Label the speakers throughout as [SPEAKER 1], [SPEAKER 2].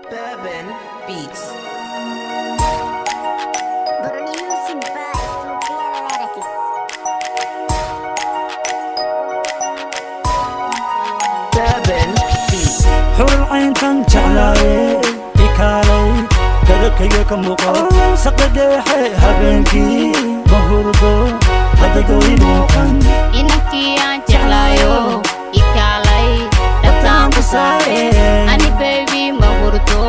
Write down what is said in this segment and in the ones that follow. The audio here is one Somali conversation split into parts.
[SPEAKER 1] Bourbon Beats.
[SPEAKER 2] Producing by Superlyricus.
[SPEAKER 1] Bourbon Beats.
[SPEAKER 3] حور عين تنجعلاي إكالي دركي كموقع سقدحي هبنكي مهردو هدقوي موقن
[SPEAKER 4] inakii aan jeclaayo ikaalay dhabtaan ku saare ani baby ma hurdo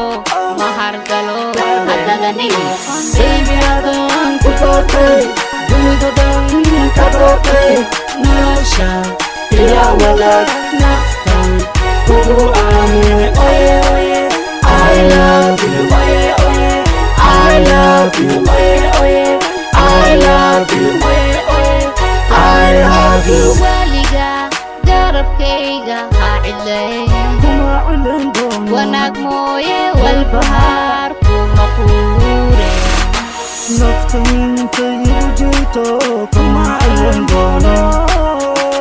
[SPEAKER 4] ma hargalo haddadani
[SPEAKER 3] baby adan ku doortay dunida dhan ka doortay nolosha iya wadaag naftan kugu aamine oye oye I love you oye oye I love you oye oye I love you oye oye I love you
[SPEAKER 4] weliga garabkayga ha cidlay
[SPEAKER 3] kuma cilin doono
[SPEAKER 4] wanaag mooye walbahaar kuma quure
[SPEAKER 3] naftayinta igu jirto kuma cilin doono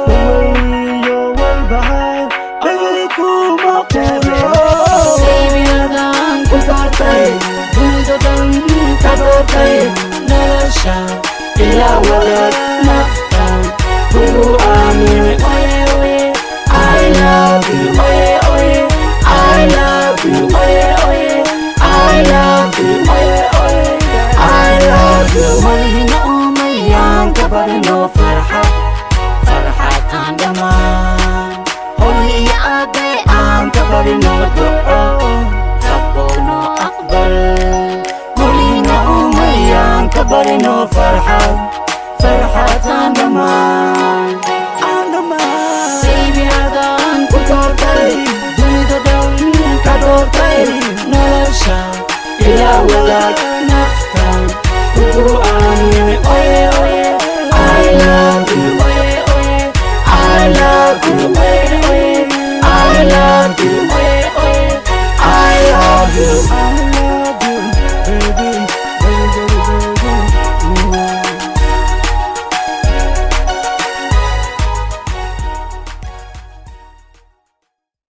[SPEAKER 3] wayo walbahaar ayay kuma quuro baby adan ku doortay dunida dhan ka doortay nolosha ila wadaag naftan kugu aamine oye oye I love you oye oye I love you oye oye I love you oye oye I love you malihina umayaan ka barino farxad farxad aan dhammaan hooyo iyo aabe aan ka barino duco rabbono aqbal malihina umayaan ka barino farxad farxad aan dhammaan baby adan ku doortay dunida dhan ka doortay nolosha ila wadaag